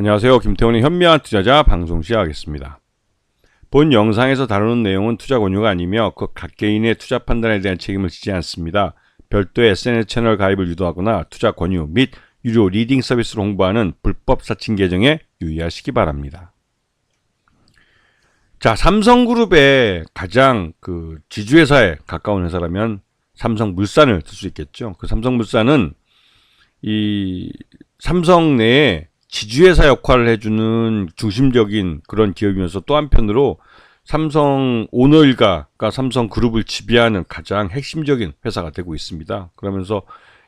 안녕하세요. 김태훈의 현명한 투자자 방송 시작하겠습니다. 본 영상에서 다루는 내용은 투자 권유가 아니며 그 각 개인의 투자 판단에 대한 책임을 지지 않습니다. 별도의 SNS 채널 가입을 유도하거나 투자 권유 및 유료 리딩 서비스를 홍보하는 불법 사칭 계정에 유의하시기 바랍니다. 자, 삼성그룹의 가장 지주회사에 가까운 회사라면 삼성물산을 들 수 있겠죠. 그 삼성물산은 이 삼성 내에 지주회사 역할을 해주는 중심적인 그런 기업이면서 또 한편으로 삼성 오너일가가 삼성그룹을 지배하는 가장 핵심적인 회사가 되고 있습니다. 그러면서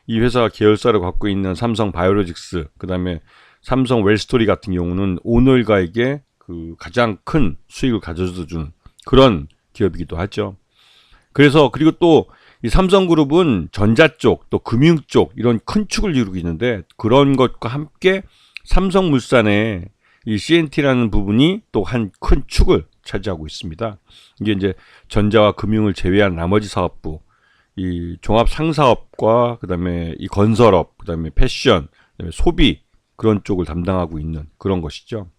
이 회사 계열사를 갖고 있는 삼성 바이오로직스, 그 다음에 삼성 웰스토리 같은 경우는 오너일가에게 가장 큰 수익을 가져다주는 그런 기업이기도 하죠. 그래서 그리고 또 이 삼성그룹은 전자 쪽, 또 금융 쪽 이런 큰 축을 이루고 있는데 그런 것과 함께 삼성물산의 이 CNT라는 부분이 또 한 큰 축을 차지하고 있습니다. 이게 이제 전자와 금융을 제외한 나머지 사업부, 이 종합 상사업과 그다음에 이 건설업, 그다음에 패션, 그다음에 소비 그런 쪽을 담당하고 있는 그런 것이죠.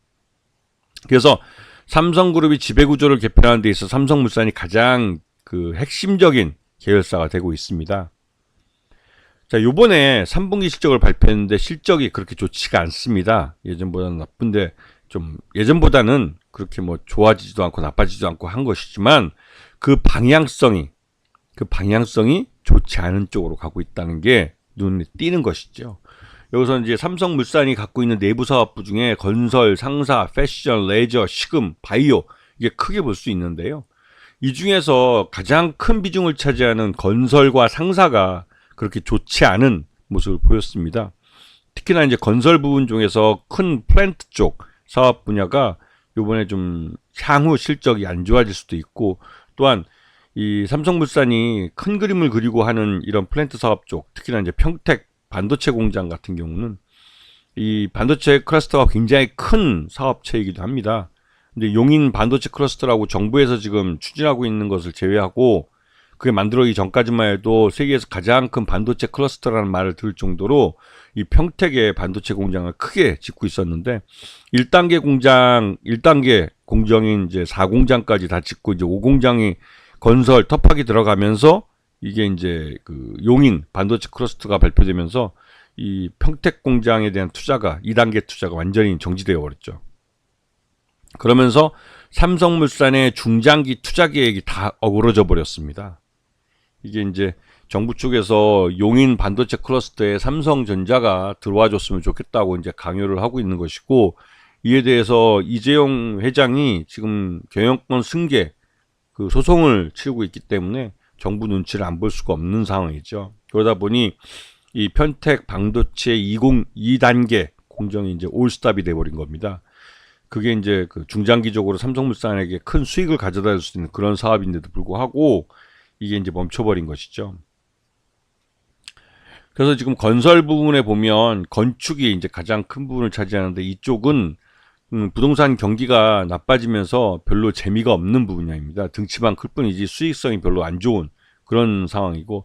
그래서 삼성그룹이 지배구조를 개편하는 데 있어서 삼성물산이 가장 핵심적인 계열사가 되고 있습니다. 자, 요번에 3분기 실적을 발표했는데 실적이 그렇게 좋지가 않습니다. 예전보다는 나쁜데 좀 예전보다는 그렇게 뭐 좋아지지도 않고 나빠지지도 않고 한 것이지만 그 방향성이 좋지 않은 쪽으로 가고 있다는 게 눈에 띄는 것이죠. 여기서 이제 삼성물산이 갖고 있는 내부 사업부 중에 건설, 상사, 패션, 레저, 식음, 바이오 이게 크게 볼 수 있는데요. 이 중에서 가장 큰 비중을 차지하는 건설과 상사가 그렇게 좋지 않은 모습을 보였습니다. 특히나 이제 건설 부분 중에서 큰 플랜트 쪽 사업 분야가 이번에 좀 향후 실적이 안 좋아질 수도 있고, 또한 이 삼성물산이 큰 그림을 그리고 하는 이런 플랜트 사업 쪽, 특히나 이제 평택 반도체 공장 같은 경우는 이 반도체 클러스터가 굉장히 큰 사업체이기도 합니다. 근데 용인 반도체 클러스터라고 정부에서 지금 추진하고 있는 것을 제외하고 그게 만들어지기 전까지만 해도 세계에서 가장 큰 반도체 클러스터라는 말을 들을 정도로 이 평택의 반도체 공장을 크게 짓고 있었는데 1단계 공정인 이제 4공장까지 다 짓고 이제 5공장이 건설 터프하게 들어가면서 이게 이제 용인 반도체 클러스터가 발표되면서 이 평택 공장에 대한 투자가 2단계 투자가 완전히 정지되어 버렸죠. 그러면서 삼성물산의 중장기 투자 계획이 다 어그러져 버렸습니다. 이게 이제 정부 쪽에서 용인 반도체 클러스터에 삼성전자가 들어와 줬으면 좋겠다고 이제 강요를 하고 있는 것이고, 이에 대해서 이재용 회장이 지금 경영권 승계 소송을 치르고 있기 때문에 정부 눈치를 안 볼 수가 없는 상황이죠. 그러다 보니 이 평택 반도체 2단계 공정이 이제 올스탑이 돼버린 겁니다. 그게 이제 중장기적으로 삼성물산에게 큰 수익을 가져다 줄 수 있는 그런 사업인데도 불구하고 이게 이제 멈춰버린 것이죠. 그래서 지금 건설 부분에 보면 건축이 이제 가장 큰 부분을 차지하는데 이쪽은 부동산 경기가 나빠지면서 별로 재미가 없는 분야입니다. 등치만 클 뿐이지 수익성이 별로 안 좋은 그런 상황이고,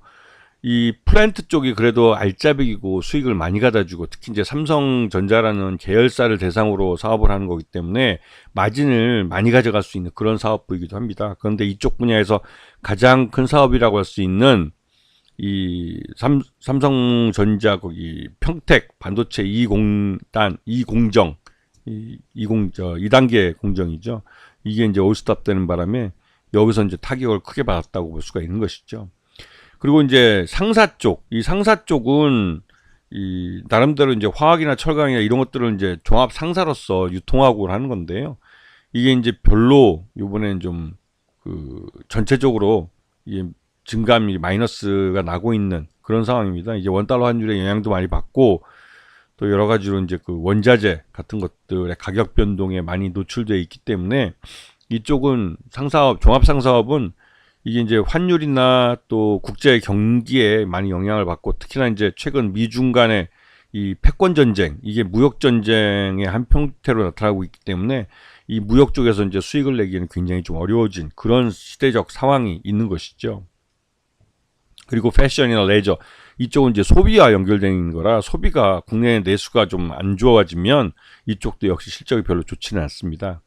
이 플랜트 쪽이 그래도 알짜배기고 수익을 많이 가다주고, 특히 이제 삼성전자라는 계열사를 대상으로 사업을 하는 거기 때문에 마진을 많이 가져갈 수 있는 그런 사업부이기도 합니다. 그런데 이쪽 분야에서 가장 큰 사업이라고 할 수 있는 이 삼성전자 거기 평택 반도체 2단계 공정이죠. 이게 이제 올스탑 되는 바람에 여기서 이제 타격을 크게 받았다고 볼 수가 있는 것이죠. 그리고 이제 상사 쪽은 이 나름대로 이제 화학이나 철강이나 이런 것들을 이제 종합 상사로서 유통하고 하는 건데요. 이게 이제 별로 이번엔 좀 전체적으로 이게 증감이 마이너스가 나고 있는 그런 상황입니다. 이제 원달러 환율의 영향도 많이 받고 또 여러 가지로 이제 원자재 같은 것들의 가격 변동에 많이 노출되어 있기 때문에 이쪽은 종합 상사업은 이게 이제 환율이나 또 국제 경기에 많이 영향을 받고, 특히나 이제 최근 미중 간의 이 패권 전쟁, 이게 무역 전쟁의 한 형태로 나타나고 있기 때문에 이 무역 쪽에서 이제 수익을 내기에는 굉장히 좀 어려워진 그런 시대적 상황이 있는 것이죠. 그리고 패션이나 레저 이쪽은 이제 소비와 연결되어 있는 거라 소비가 국내 내수가 좀 안 좋아지면 이쪽도 역시 실적이 별로 좋지는 않습니다.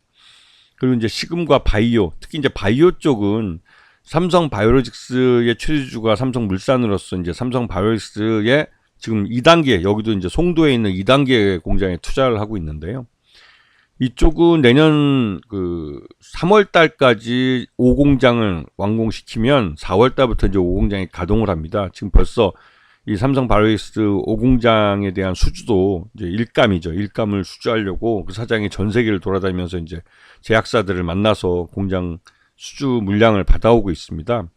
그리고 이제 식음과 바이오, 특히 이제 바이오 쪽은 삼성 바이오로직스의 최대주주가 삼성물산으로서 이제 삼성 바이오로직스의 지금 2단계, 여기도 이제 송도에 있는 2단계 공장에 투자를 하고 있는데요. 이쪽은 내년 그 3월 달까지 5공장을 완공시키면 4월 달부터 이제 5공장이 가동을 합니다. 지금 벌써 이 삼성 바이오로직스 5공장에 대한 수주도 이제 일감이죠. 일감을 수주하려고 그 사장이 전 세계를 돌아다니면서 이제 제약사들을 만나서 공장 수주 물량을 받아오고 있습니다.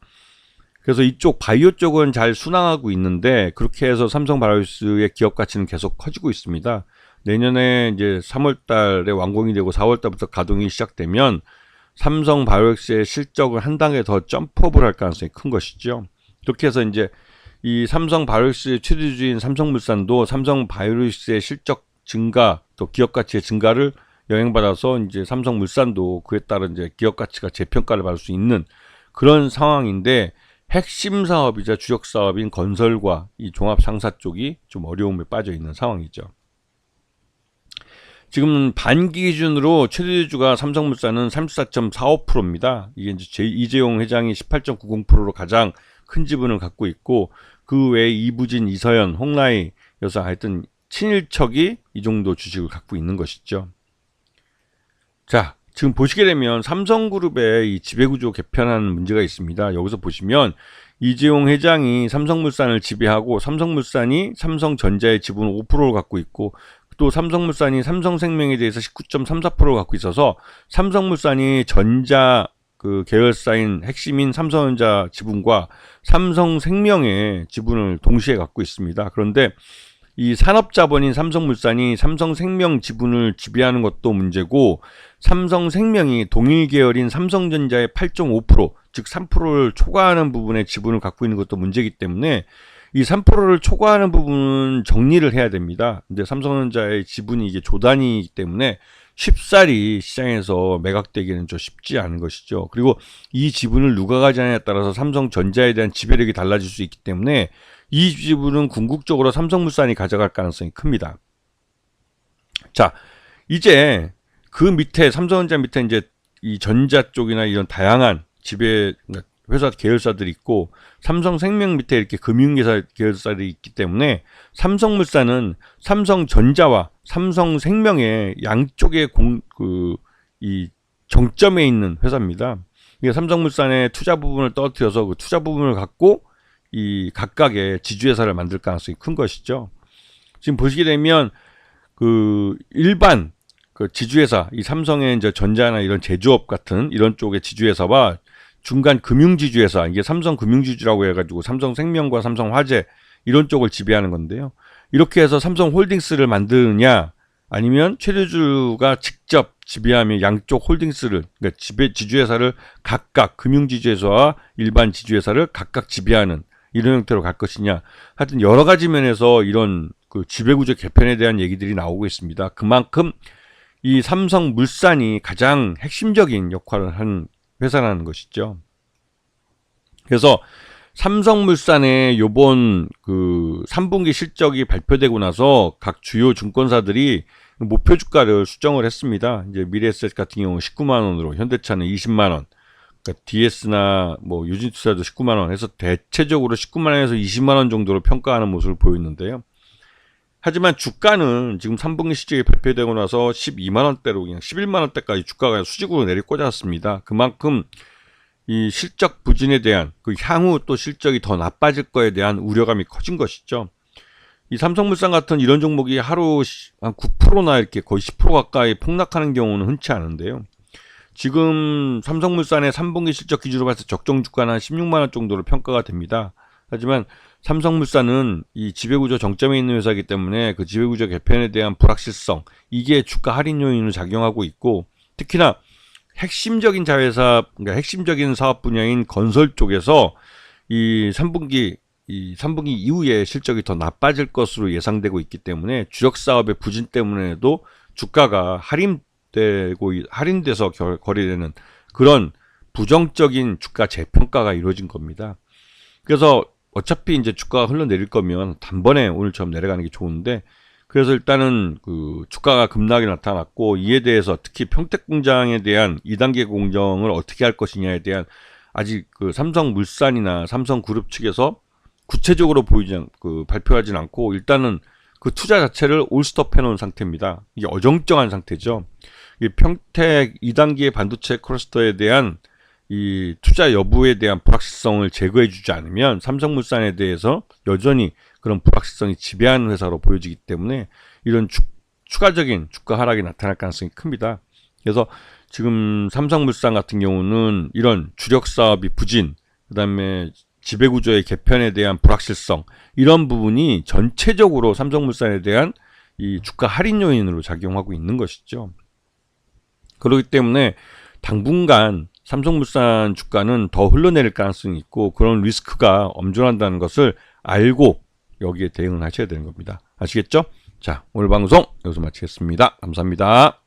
그래서 이쪽 바이오 쪽은 잘 순항하고 있는데 그렇게 해서 삼성 바이오로직스의 기업 가치는 계속 커지고 있습니다. 내년에 이제 3월 달에 완공이 되고 4월 달부터 가동이 시작되면 삼성 바이오로직스의 실적을 한 단계 더 점프업을 할 가능성이 큰 것이죠. 그렇게 해서 이제 이 삼성 바이오로직스의 최대주주인 삼성물산도 삼성 바이오로직스의 실적 증가 또 기업 가치의 증가를 영향받아서 이제 삼성물산도 그에 따른 이제 기업 가치가 재평가를 받을 수 있는 그런 상황인데 핵심 사업이자 주력 사업인 건설과 이 종합 상사 쪽이 좀 어려움에 빠져 있는 상황이죠. 지금 반기 기준으로 최대주주가 삼성물산은 34.45%입니다. 이게 이제 이재용 회장이 18.90%로 가장 큰 지분을 갖고 있고 그 외에 이부진, 이서연, 홍라희 여사 하여튼 친일척이 이 정도 주식을 갖고 있는 것이죠. 자, 지금 보시게 되면 삼성그룹의 이 지배구조 개편하는 문제가 있습니다. 여기서 보시면 이재용 회장이 삼성물산을 지배하고 삼성물산이 삼성전자의 지분 5%를 갖고 있고 또 삼성물산이 삼성생명에 대해서 19.34%를 갖고 있어서 삼성물산이 전자 그 계열사인 핵심인 삼성전자 지분과 삼성생명의 지분을 동시에 갖고 있습니다. 그런데 이 산업자본인 삼성물산이 삼성생명 지분을 지배하는 것도 문제고 삼성생명이 동일 계열인 삼성전자의 8.5%, 즉 3%를 초과하는 부분의 지분을 갖고 있는 것도 문제이기 때문에 이 3%를 초과하는 부분은 정리를 해야 됩니다. 근데 삼성전자의 지분이 이게 조단위이기 때문에 쉽사리 시장에서 매각되기는 좀 쉽지 않은 것이죠. 그리고 이 지분을 누가 가지느냐에 따라서 삼성전자에 대한 지배력이 달라질 수 있기 때문에 이 지분은 궁극적으로 삼성물산이 가져갈 가능성이 큽니다. 자, 이제 그 밑에 삼성전자 밑에 이제 이 전자 쪽이나 이런 다양한 지배 회사 계열사들이 있고 삼성생명 밑에 이렇게 금융회사 계열사들이 있기 때문에 삼성물산은 삼성전자와 삼성생명의 양쪽의 이 정점에 있는 회사입니다. 이게 삼성물산의 투자 부분을 떨어뜨려서 그 투자 부분을 갖고 이 각각의 지주회사를 만들 가능성이 큰 것이죠. 지금 보시게 되면 그 일반 그 지주회사, 이 삼성의 이제 전자나 이런 제조업 같은 이런 쪽의 지주회사와 중간 금융지주회사, 이게 삼성금융지주라고 해가지고 삼성생명과 삼성화재 이런 쪽을 지배하는 건데요. 이렇게 해서 삼성홀딩스를 만드느냐 아니면 최대주가 직접 지배하며 양쪽 홀딩스를 그러니까 지주회사를 각각 금융지주회사와 일반 지주회사를 각각 지배하는 이런 형태로 갈 것이냐. 하여튼 여러 가지 면에서 이런 그 지배구조 개편에 대한 얘기들이 나오고 있습니다. 그만큼 이 삼성물산이 가장 핵심적인 역할을 한 회사라는 것이죠. 그래서 삼성물산의 요번 그 3분기 실적이 발표되고 나서 각 주요 증권사들이 목표 주가를 수정을 했습니다. 이제 미래에셋 같은 경우 19만 원으로, 현대차는 20만 원, 그러니까 DS나 뭐 유진투자도 19만 원 해서 대체적으로 19만 원에서 20만 원 정도로 평가하는 모습을 보였는데요. 하지만 주가는 지금 3분기 실적이 발표되고 나서 12만 원대로 그냥 11만 원대까지 주가가 수직으로 내리꽂았습니다. 그만큼 이 실적 부진에 대한 그 향후 또 실적이 더 나빠질 거에 대한 우려감이 커진 것이죠. 이 삼성물산 같은 이런 종목이 하루 한 9%나 이렇게 거의 10% 가까이 폭락하는 경우는 흔치 않은데요. 지금 삼성물산의 3분기 실적 기준으로 봤을 때 적정 주가는 한 16만 원 정도로 평가가 됩니다. 하지만 삼성물산은 이 지배구조 정점에 있는 회사이기 때문에 그 지배구조 개편에 대한 불확실성, 이게 주가 할인 요인으로 작용하고 있고, 특히나 핵심적인 자회사, 그러니까 핵심적인 사업 분야인 건설 쪽에서 이 3분기 이후에 실적이 더 나빠질 것으로 예상되고 있기 때문에 주력 사업의 부진 때문에도 주가가 할인돼서 거래되는 그런 부정적인 주가 재평가가 이루어진 겁니다. 그래서 어차피 이제 주가가 흘러내릴 거면 단번에 오늘처럼 내려가는 게 좋은데, 그래서 일단은 그 주가가 급락이 나타났고, 이에 대해서 특히 평택공장에 대한 2단계 공정을 어떻게 할 것이냐에 대한 아직 그 삼성물산이나 삼성그룹 측에서 구체적으로 발표하진 않고, 일단은 그 투자 자체를 올스톱 해놓은 상태입니다. 이게 어정쩡한 상태죠. 이 평택 2단계 반도체 클러스터에 대한 이 투자 여부에 대한 불확실성을 제거해주지 않으면 삼성물산에 대해서 여전히 그런 불확실성이 지배하는 회사로 보여지기 때문에 이런 추가적인 주가 하락이 나타날 가능성이 큽니다. 그래서 지금 삼성물산 같은 경우는 이런 주력 사업이 부진, 그다음에 지배구조의 개편에 대한 불확실성, 이런 부분이 전체적으로 삼성물산에 대한 이 주가 할인 요인으로 작용하고 있는 것이죠. 그렇기 때문에 당분간 삼성물산 주가는 더 흘러내릴 가능성이 있고, 그런 리스크가 엄존한다는 것을 알고 여기에 대응을 하셔야 되는 겁니다. 아시겠죠? 자, 오늘 방송 여기서 마치겠습니다. 감사합니다.